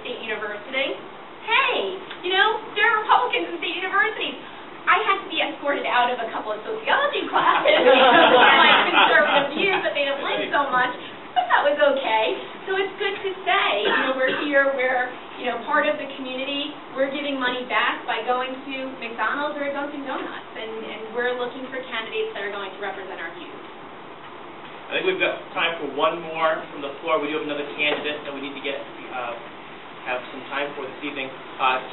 State University. Hey, you know, there are Republicans in state universities. I had to be escorted out of a couple of sociology classes because of my conservative views that they didn't like so much, but that was okay. So it's good to say, you know, we're here, we're, you know, part of the community. We're giving money back by going to McDonald's or Dunkin' Donuts, and we're looking for candidates that are going to represent our views. I think we've got time for one more from the floor. We do have another candidate that we need to get have some time for this evening.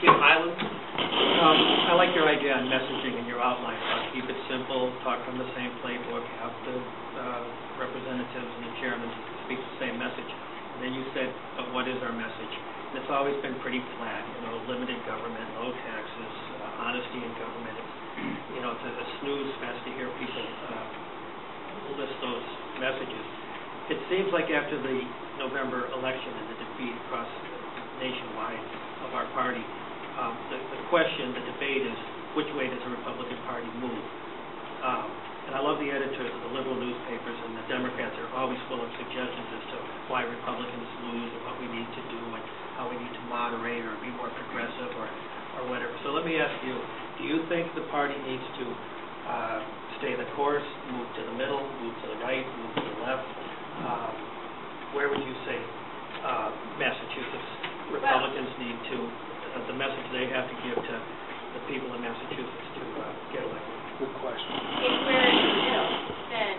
Kim Highland. I like your idea on messaging and your outline. Keep it simple, talk from the same playbook, have the representatives and the chairman speak the same message. And then you said, what is our message? And it's always been pretty flat, you know, limited government, low taxes, honesty in government. It's, you know, it's a snooze fest to hear people list those messages. It seems like after the November election and the defeat across nationwide of our party, the question, the debate is, which way does the Republican Party move? And I love the editors of the liberal newspapers, and the Democrats are always full of suggestions as to why Republicans lose and what we need to do and how we need to moderate or be more progressive or whatever. So let me ask you, do you think the party needs to stay the course, move to the middle, move to the right, move to the left? Where would you say Massachusetts Republicans need to, the message they have to give to the people in Massachusetts to get elected? Good question. If we're in the middle, then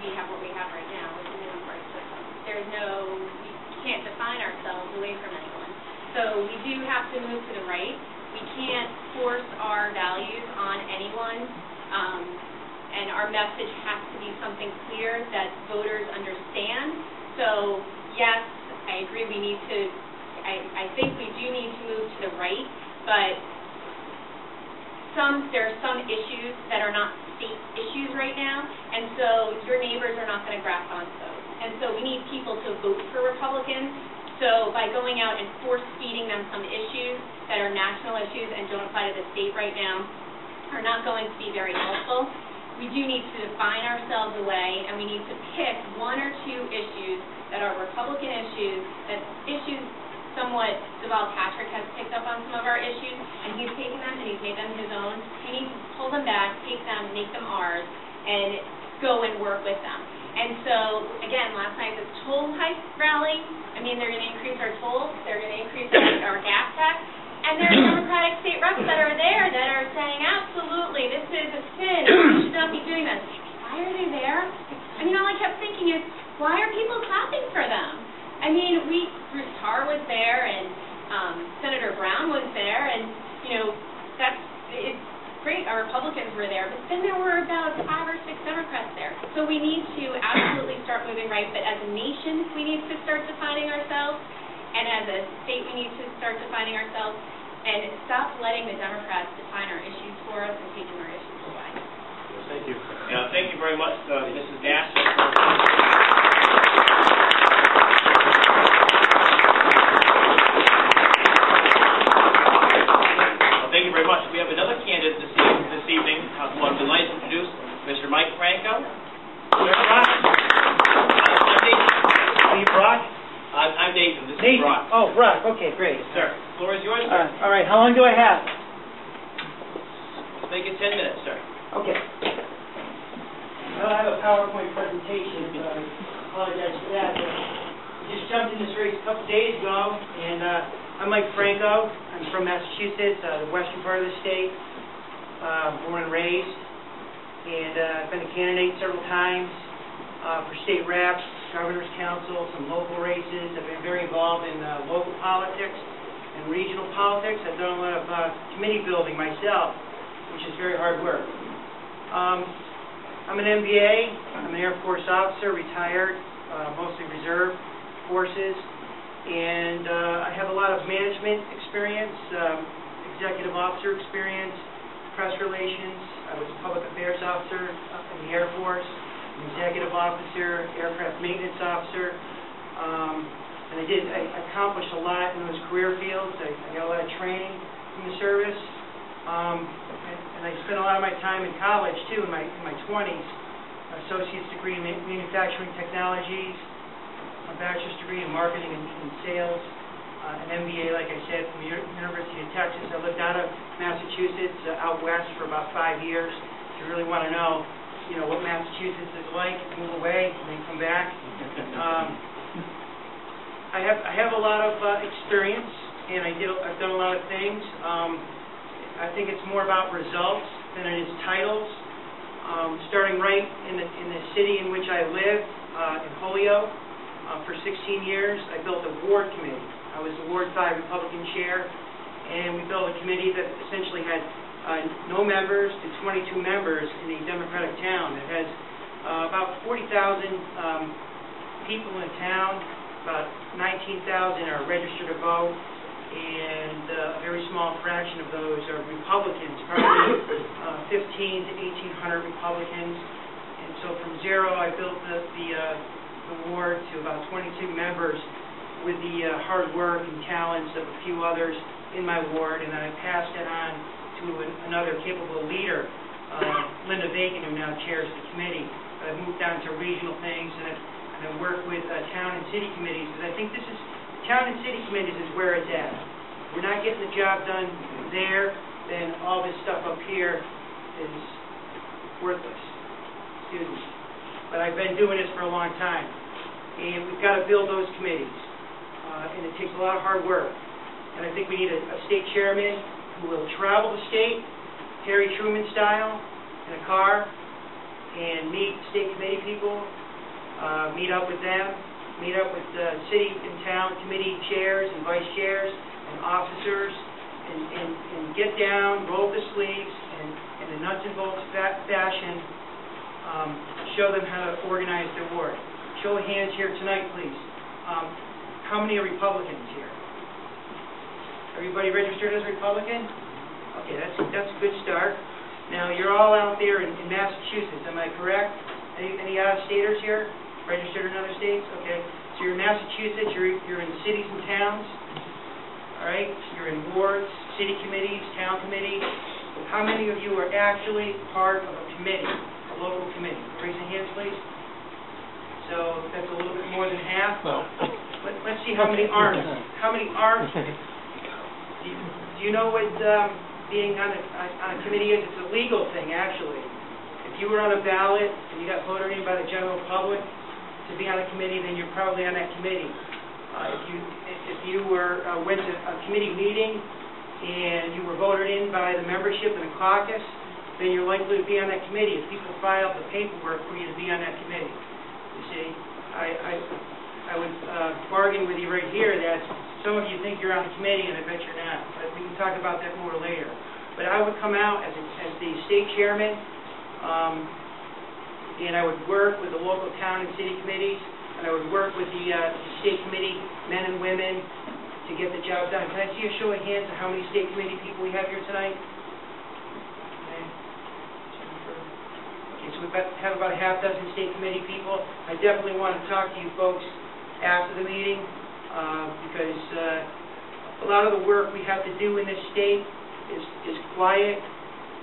we have what we have right now, which is an one-party system. There's no, we can't define ourselves away from anyone. So we do have to move to the right. We can't force our values on anyone, and our message has to be something clear that voters understand. So yes, I agree we need to, I think we do need to move to the right, but there are some issues that are not state issues right now, and so your neighbors are not going to grasp onto those. And so we need people to vote for Republicans. So by going out and force-feeding them some issues that are national issues and don't apply to the state right now are not going to be very helpful. We do need to define ourselves away, and we need to pick one or two issues that are Republican issues, that issues somewhat Deval Patrick has picked up on some of our issues, and he's taken them and he's made them his own. We need to pull them back, take them, make them ours, and go and work with them. And so, again, last night the toll hike rally, I mean, they're going to increase our tolls, they're going to increase our gas tax, and there are Democratic state reps that are there that are saying, absolutely, this is a sin, we should not be doing this. Why are they there? I mean, all I kept thinking is, why are people clapping for them? I mean, Bruce Tarr was there, and Senator Brown was there, and, you know, it's great, our Republicans were there, but then there were about 5 or 6 Democrats there. So we need to absolutely start moving right, but as a nation, we need to start defining ourselves, and as a state, we need to start defining ourselves, and stop letting the Democrats define our issues for us and taking our issues away. Thank you. Thank you very much, Mrs. Nassour. Thank you very much. We have another candidate this evening who I'm delighted to introduce, Mr. Mike Franco. Sir, Brock. I'm Nathan. Steve Brock? I'm Nathan. This Nathan. is Brock. Oh, Brock. Okay, great. Sir, the floor is yours, sir. All right. How long do I have? Make it 10 minutes, sir. Okay. I don't have a PowerPoint presentation, so I apologize for that. But I just jumped in this race a couple days ago, and I'm Mike Franco. I'm from Massachusetts, the western part of the state, born and raised, and I've been a candidate several times for state reps, governor's council, some local races. I've been very involved in local politics and regional politics. I've done a lot of committee building myself, which is very hard work. I'm an MBA. I'm an Air Force officer, retired, mostly reserve forces. And I have a lot of management experience, executive officer experience, press relations. I was a public affairs officer in the Air Force, an executive officer, aircraft maintenance officer. And I accomplished a lot in those career fields. I got a lot of training in the service. And I spent a lot of my time in college, too, in my 20s. Associate's degree in manufacturing technologies, a bachelor's degree in marketing and sales, an MBA like I said, from the University of Texas. I lived out of Massachusetts, out west for about 5 years. If you really want to know, what Massachusetts is like, move away and then come back. I have a lot of experience, and I've done a lot of things. I think it's more about results than it is titles. Starting right in the city in which I lived, in Holyoke, for 16 years, I built a ward committee. I was the Ward 5 Republican chair, and we built a committee that essentially had no members to 22 members in a Democratic town. It has about 40,000 people in town, about 19,000 are registered to vote, and a very small fraction of those are Republicans, probably 1,500 to 1,800 Republicans. And so from zero, I built the ward to about 22 members with the hard work and talents of a few others in my ward, and then I passed it on to another capable leader, Linda Bacon, who now chairs the committee. I've moved on to regional things, and I work with town and city committees, because I think town and city committees is where it's at. If we're not getting the job done there, then all this stuff up here is worthless. Excuse me. But I've been doing this for a long time, and we've got to build those committees, and it takes a lot of hard work. And I think we need a state chairman who will travel the state, Harry Truman style, in a car, and meet state committee people, meet up with them, meet up with city and town committee chairs and vice chairs and officers, and get down, roll up the sleeves, and in a nuts and bolts fashion, show them how to organize their ward. Show of hands here tonight, please. How many are Republicans here? Everybody registered as Republican? Okay, that's a good start. Now, you're all out there in Massachusetts, am I correct? Any out-of-staters here? Registered in other states? Okay. So you're in Massachusetts, you're in cities and towns, all right? You're in wards, city committees, town committees. How many of you are actually part of a committee, a local committee? Raise your hands, please. So that's a little bit more than half. Let's see how many aren't. How many aren't? Do you know what being on a committee is? It's a legal thing, actually. If you were on a ballot and you got voted in by the general public to be on a committee, then you're probably on that committee. If you went to a committee meeting and you were voted in by the membership in the caucus, then you're likely to be on that committee if people filed the paperwork for you to be on that committee. You see, I would bargain with you right here that some of you think you're on the committee, and I bet you're not. But we can talk about that more later. But I would come out as the state chairman, and I would work with the local town and city committees, and I would work with the state committee men and women to get the job done. Can I see a show of hands of how many state committee people we have here tonight? Okay, so we have about a half dozen state committee people. I definitely want to talk to you folks after the meeting, because a lot of the work we have to do in this state is quiet.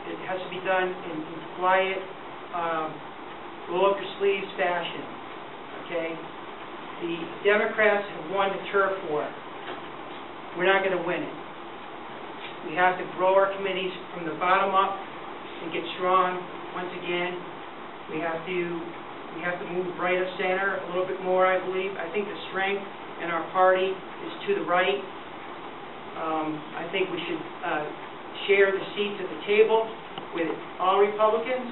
It has to be done in quiet, roll up your sleeves fashion. Okay? The Democrats have won the turf war. We're not going to win it. We have to grow our committees from the bottom up and get strong once again. We have to move right of center a little bit more, I believe. I think the strength in our party is to the right. I think we should share the seats at the table with all Republicans.